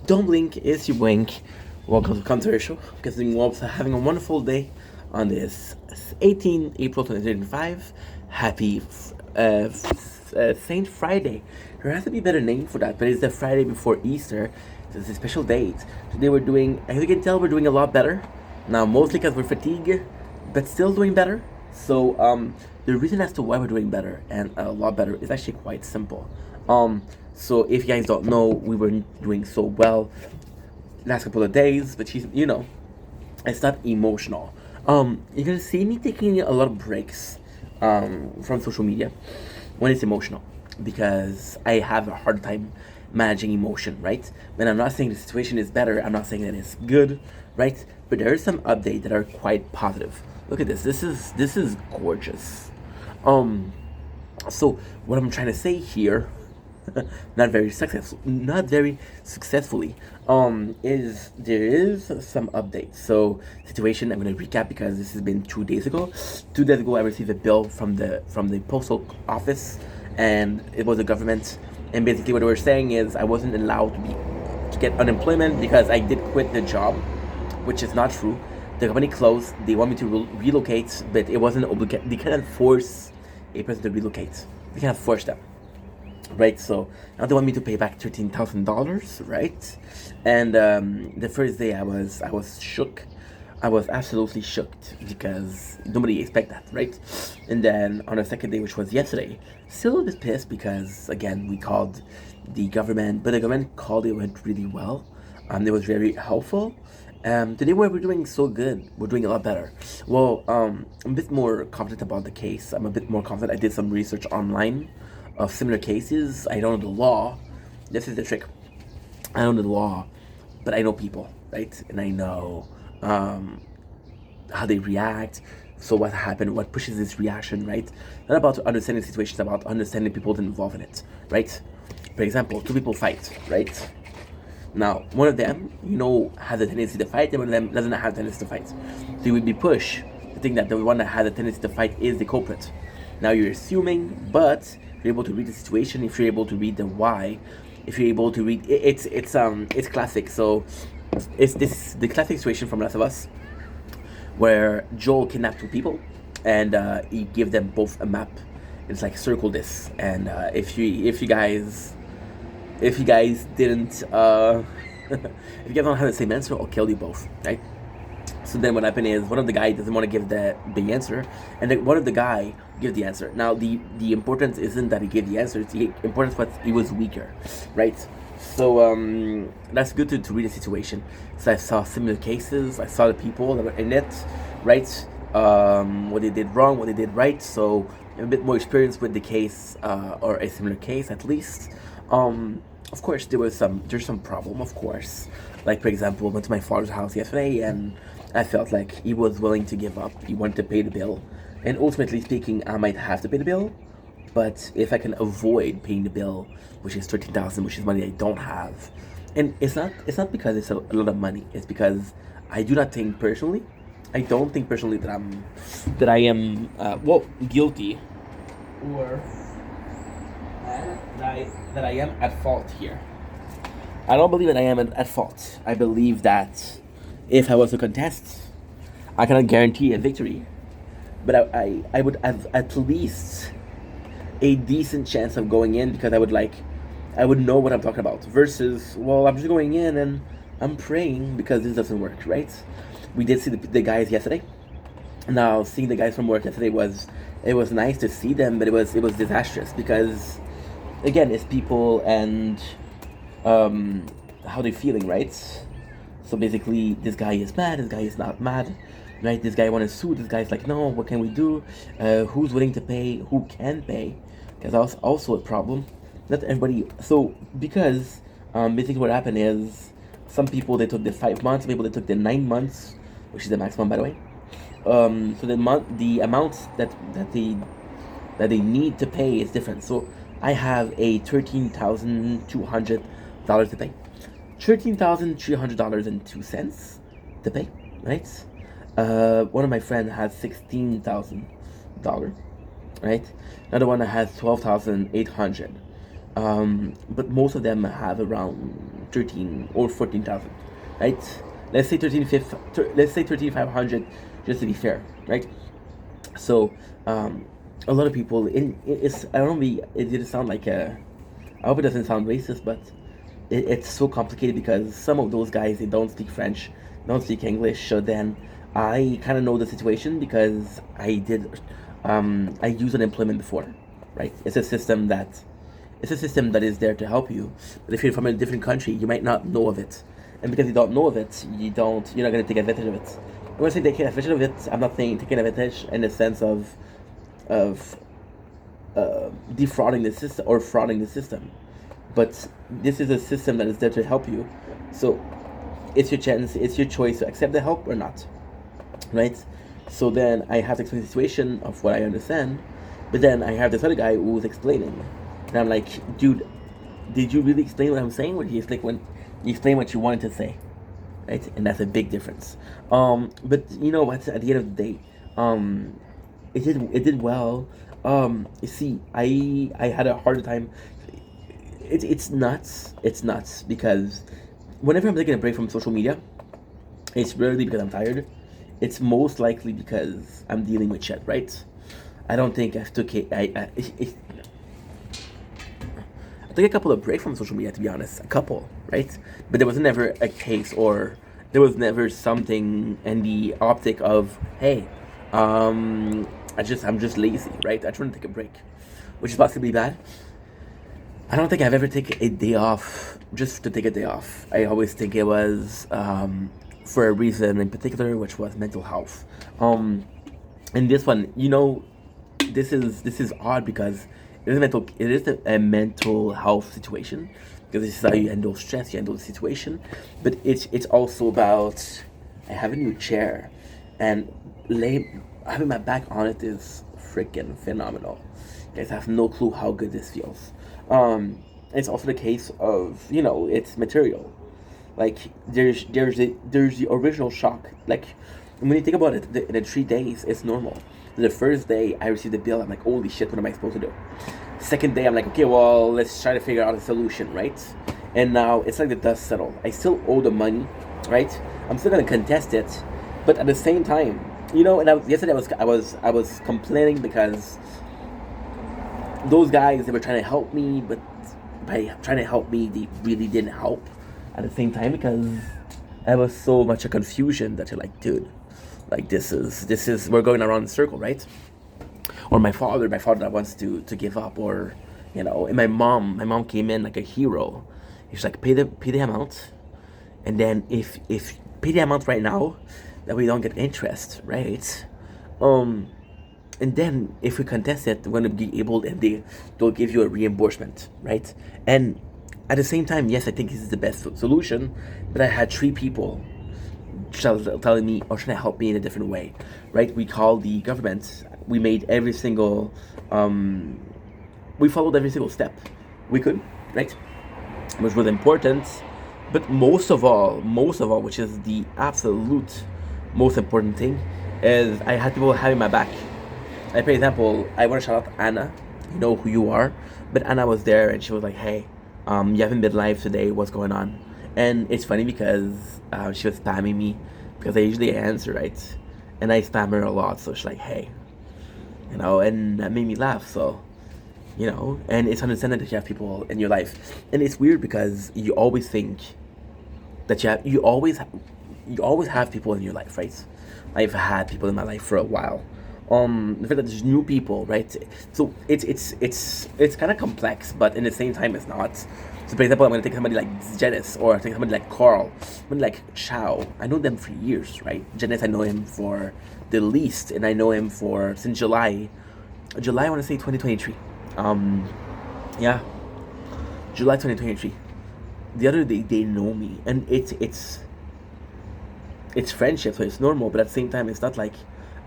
Don't blink, it's your blink. Welcome to Controversial. Getting warmth, having a wonderful day on this 18 April 2025. Happy Saint Friday. There has to be a better name for that, but it's the Friday before Easter. So it's a special date. Today we're doing, as you can tell, we're doing a lot better. Now, mostly because we're fatigued, but still doing better. So, the reason as to why we're doing better and a lot better is actually quite simple. So if you guys don't know, we were doing so well last couple of days, but it's not emotional. You're gonna see me taking a lot of breaks from social media when it's emotional because I have a hard time managing emotion, right? And I'm not saying the situation is better. I'm not saying that it's good, right? But there are some updates that are quite positive. Look at this. This is gorgeous. Um, so what I'm trying to say here, not very successfully, is there is some updates. So situation, I'm going to recap because this has been 2 days ago. 2 days ago, I received a bill from the postal office, and it was the government. And basically, what they were saying is I wasn't allowed to get unemployment because I did quit the job, which is not true. The company closed. They want me to relocate, but it wasn't obligated. They cannot force a person to relocate. They cannot force them, right? So now they want me to pay back $13,000, right? And the first day I was shook. I was absolutely shocked because nobody expect that, right? And then on the second day, which was yesterday, still a bit pissed because again we called the government, but the government called it went really well. It was very helpful. Today we're doing so good. We're doing a lot better. Well, I'm a bit more confident about the case. I'm a bit more confident. I did some research online of similar cases. I don't know the law. This is the trick. I don't know the law, but I know people, right? And I know how they react. So what happened? What pushes this reaction, right? Not about understanding situations, about understanding people involved in it, right? For example, two people fight, right? Now, one of them, has a tendency to fight, and one of them doesn't have a tendency to fight. So you would be pushed to think that the one that has a tendency to fight is the culprit. Now you're assuming, but if you're able to read the situation, if you're able to read the why, if you're able to read, it's classic. So it's the classic situation from Last of Us, where Joel kidnapped two people, and he gave them both a map. It's like circle this, and if you guys didn't if you guys don't have the same answer, I'll kill you both, right? So then what happened is one of the guys doesn't want to give the big answer, and then one of the guy give the answer. Now the importance isn't that he gave the answer; it's the importance was he was weaker, right? So that's good to read the situation. So I saw similar cases. I saw the people that were in it, right? What they did wrong, what they did right. So I'm a bit more experienced with the case, or a similar case at least. Of course, there's some problem, of course. Like for example, I went to my father's house yesterday, and I felt like he was willing to give up. He wanted to pay the bill, and ultimately speaking, I might have to pay the bill. But if I can avoid paying the bill, which is 13,000, which is money I don't have, and it's not because it's a lot of money. It's because I do not think personally. I don't think personally that I am guilty, or that I am at fault here. I don't believe that I am at fault. I believe that if I was to contest, I cannot guarantee a victory, but I would have at least a decent chance of going in because I would know what I'm talking about. Versus, well, I'm just going in and I'm praying because this doesn't work, right? We did see the guys yesterday. Now, seeing the guys from work yesterday was nice to see them, but it was disastrous because again, it's people and how they're feeling, right? So basically, this guy is mad, this guy is not mad, right? This guy wants to sue, this guy's like, no, what can we do? Who's willing to pay? Who can pay? Because that's also a problem. Not everybody. So because basically what happened is some people they took the 5 months, some people they took the 9 months, which is the maximum, by the way. So the amounts that they need to pay is different. So I have a $13,200 to pay, $13,300.02 to pay, right? One of my friends has $16,000, right? Another one has 12,800. But most of them have around 13 or 14,000, right? Let's say 13,500, just to be fair, right? So, a lot of people it's I don't know, it didn't sound like a, I hope it doesn't sound racist, but it's so complicated because some of those guys, they don't speak French, don't speak English. So then I kind of know the situation because I used unemployment before, right? It's a system that is there to help you. But if you're from a different country, you might not know of it, and because you don't know of it, you're not gonna take advantage of it. When I say taking advantage of it, I'm not saying taking advantage in the sense of defrauding the system or frauding the system, but this is a system that is there to help you. So it's your chance, it's your choice to accept the help or not, right? So then I have to explain the situation of what I understand, but then I have this other guy who's explaining, and I'm like, dude, did you really explain what I'm saying, or did you explain what you wanted to say, right? And that's a big difference. But you know what? At the end of the day, it did well. You see, I had a harder time. It's nuts. It's nuts because whenever I'm taking a break from social media, it's rarely because I'm tired. It's most likely because I'm dealing with shit, right? I don't think I took it. I took a couple of breaks from social media, to be honest, a couple, right? But there was never a case, or there was never something in the optic of, hey, I'm just lazy, right? I just want to take a break, which is possibly bad. I don't think I've ever taken a day off just to take a day off. I always think it was for a reason in particular, which was mental health. And this one, this is odd because it is a mental health situation, because this is how you handle stress, you handle the situation. But it's also about, I have a new chair, and having my back on it is freaking phenomenal. You guys have no clue how good this feels. It's also the case of, it's material. Like there's the original shock. Like when you think about it, in the 3 days, it's normal. The first day I received the bill, I'm like, holy shit, what am I supposed to do? Second day, I'm like, okay, well, let's try to figure out a solution, right? And now it's like the dust settled. I still owe the money, right? I'm still gonna contest it, but at the same time, yesterday I was complaining because those guys, they were trying to help me, but by trying to help me, they really didn't help at the same time, because there was so much a confusion that you're like, dude, like this is we're going around in a circle, right? Or my father that wants to give up, or and my mom came in like a hero. She's like, pay the amount, and then if pay the amount right now, that we don't get interest, right? And then if we contest it, we're gonna be able, and they'll give you a reimbursement, right? And at the same time, yes, I think this is the best solution, but I had 3 people telling me or trying to help me in a different way, right? We called the government. We made every single, we followed every single step we could, right? Which was important, but most of all, which is the absolute most important thing, is I had people having my back. Like, for example, I want to shout out Anna. You know who you are, but Anna was there and she was like, "Hey, you haven't been live today. What's going on?" And it's funny because she was spamming me, because I usually answer, right, and I spam her a lot. So she's like, "Hey," and that made me laugh. So, and it's understandable that you have people in your life, and it's weird because you always think that you always have people in your life, right? I've had people in my life for a while. The fact that there's new people, right? So it's kind of complex, but in the same time, it's not. So, for example, I'm gonna take somebody like Janice, or I take somebody like Carl, somebody like Chow. I know them for years, right? Janice, I know him for the least, and I know him since July. I want to say 2023. Yeah, July 2023. The other day, they know me, and it's friendship, so it's normal. But at the same time, it's not like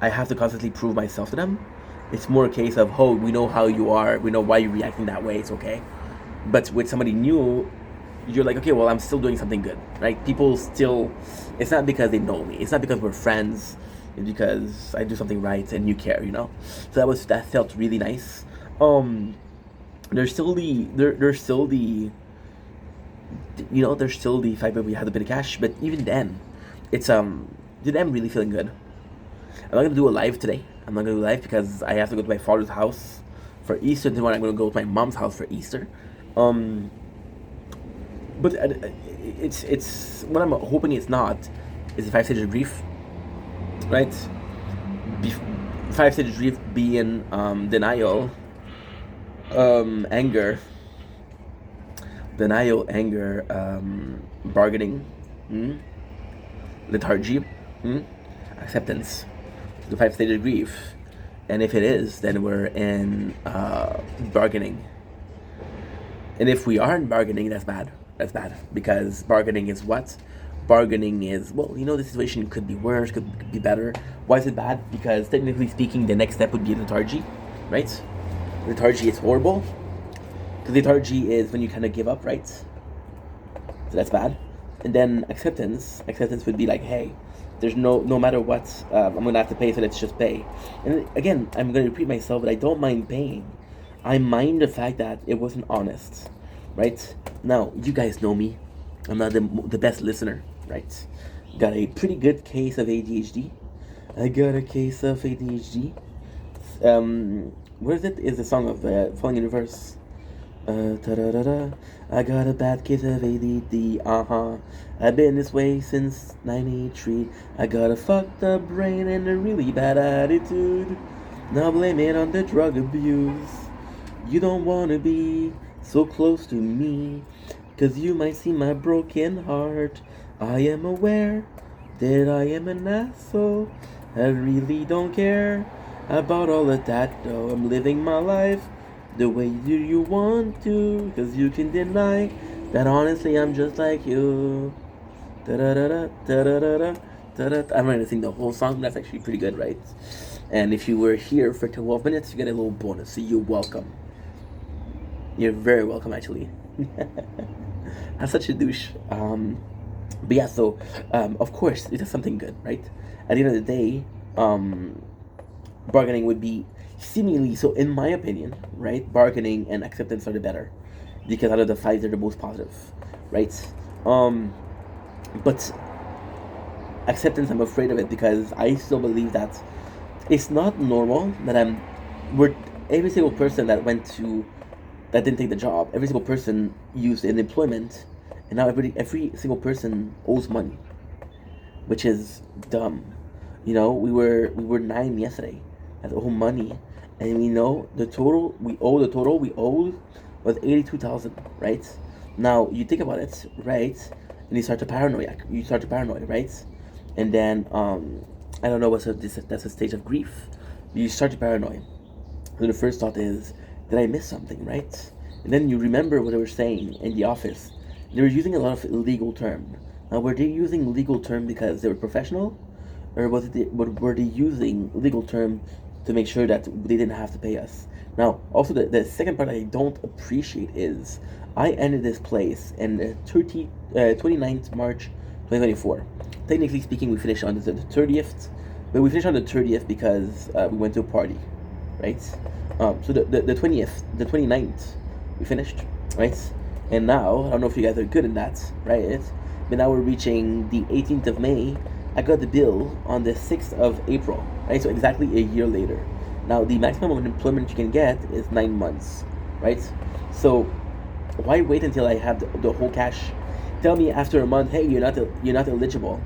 I have to constantly prove myself to them. It's more a case of, oh, we know how you are, we know why you're reacting that way, it's okay. But with somebody new, you're like, okay, well, I'm still doing something good, right? People still, it's not because they know me, it's not because we're friends, it's because I do something right and you care, So that felt really nice. There's still the you know, there's still the fact that we had a bit of cash, but even then, it's today I'm really feeling good. I'm not gonna do a live today. I'm not gonna do a live because I have to go to my father's house for Easter. Tomorrow I'm gonna go to my mom's house for Easter. Um, but it's what I'm hoping it's not is the 5 stages of grief, right? 5 stages of grief being denial, anger, bargaining, lethargy, acceptance. The 5 stages of grief, and if it is, then we're in bargaining. And if we aren't bargaining, that's bad. That's bad because bargaining is what? Bargaining is, well, you know, the situation could be worse, could be better. Why is it bad? Because technically speaking, the next step would be lethargy, right? Lethargy is horrible because lethargy is when you kind of give up, right? So that's bad. And then acceptance would be like, hey, there's no matter what, I'm gonna have to pay, so let's just pay. And again, I'm gonna repeat myself, but I don't mind paying. I mind the fact that it wasn't honest, right? Now, you guys know me. I'm not the best listener, right? Got a pretty good case of ADHD. I got a case of ADHD. What is it? Is the song of Falling in Reverse. Ta-da-da-da. I got a bad case of ADD, I've been this way since 93. I got a fucked up brain and a really bad attitude. Now blame it on the drug abuse. You don't wanna be so close to me, 'cause you might see my broken heart. I am aware that I am an asshole. I really don't care about all of that though. I'm living my life the way you want to, 'cause you can deny that honestly I'm just like you. Da-da-da-da, da-da-da-da, da-da. I'm going to sing the whole song. That's actually pretty good, right? And if you were here for 12 minutes, you get a little bonus, so you're welcome. You're very welcome, actually. I'm such a douche. But yeah, so of course it is something good, right? At the end of the day, bargaining would be seemingly, so in my opinion, right, bargaining and acceptance are the better, because out of the 5 they're the most positive, right? But acceptance, I'm afraid of it because I still believe that it's not normal that every single person that didn't take the job, every single person used unemployment, and now every single person owes money, which is dumb. You know, we were 9 yesterday at owe money, and we know the total we owed was 82,000, right? Now you think about it, right? And you start to paranoid, right? And then I don't know that's a stage of grief. You start to paranoid. So the first thought is, did I miss something, right? And then you remember what they were saying in the office. They were using a lot of illegal terms. Now, were they using legal term because they were professional, or were they using legal term to make sure that they didn't have to pay us? Now, also the second part I don't appreciate is I ended this place in 29th March 2024. Technically speaking, we finished on the 30th, but we finished on the 30th because we went to a party, right? So the 20th, the 29th, we finished, right? And now, I don't know if you guys are good in that, right? But now we're reaching the 18th of May. I got the bill on the 6th of April, right? So exactly a year later. Now, the maximum of employment you can get is 9 months, right? So why wait until I have the whole cash? Tell me after a month, hey, you're not eligible.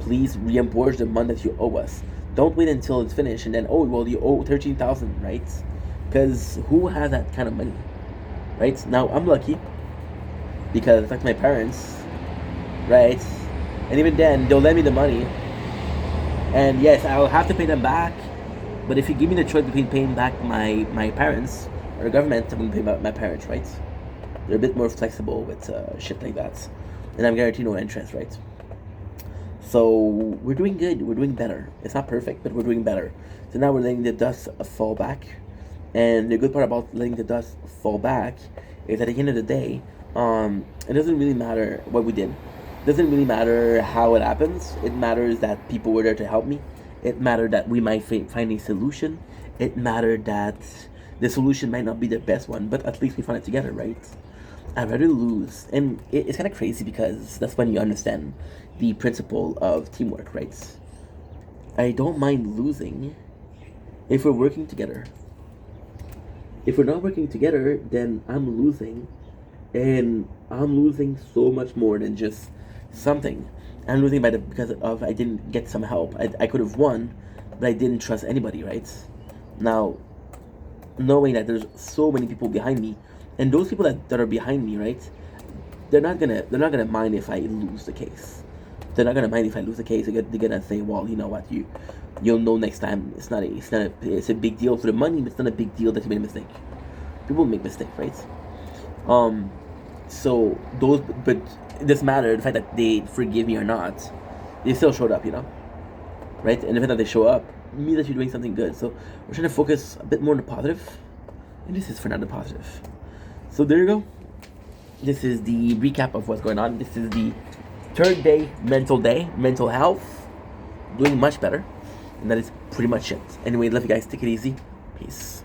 Please reimburse the month that you owe us. Don't wait until it's finished and then, oh, well, you owe 13,000, right? Because who has that kind of money, right? Now, I'm lucky because like my parents, right? And even then, they'll lend me the money. And yes, I'll have to pay them back. But if you give me the choice between paying back my parents or the government, I'm going to pay back my parents, right? They're a bit more flexible with shit like that. And I'm guaranteed no interest, right? So we're doing good. We're doing better. It's not perfect, but we're doing better. So now we're letting the dust fall back. And the good part about letting the dust fall back is at the end of the day, it doesn't really matter what we did. It doesn't really matter how it happens. It matters that people were there to help me. It mattered that we might find a solution. It mattered that the solution might not be the best one, but at least we found it together, right? I'd rather lose. And it's kind of crazy because that's when you understand the principle of teamwork, right? I don't mind losing if we're working together. If we're not working together, then I'm losing. And I'm losing so much more than just something. I'm losing because of I didn't get some help. I could have won, but I didn't trust anybody, right? Now, knowing that there's so many people behind me, and those people that are behind me, right? They're not gonna mind if I lose the case. They're not gonna mind if I lose the case. They're gonna say, well, you know what, you'll know next time. It's a big deal for the money, but it's not a big deal that you made a mistake. People make mistakes, right? Um, so those, but it doesn't matter the fact that they forgive me or not. They still showed up, right? And the fact that they show up means that you're doing something good. So we're trying to focus a bit more on the positive, and this is for now the positive. So there you go. This is the recap of what's going on. This is the third day, mental health, doing much better, and that is pretty much it. Anyway, love you guys. Take it easy. Peace.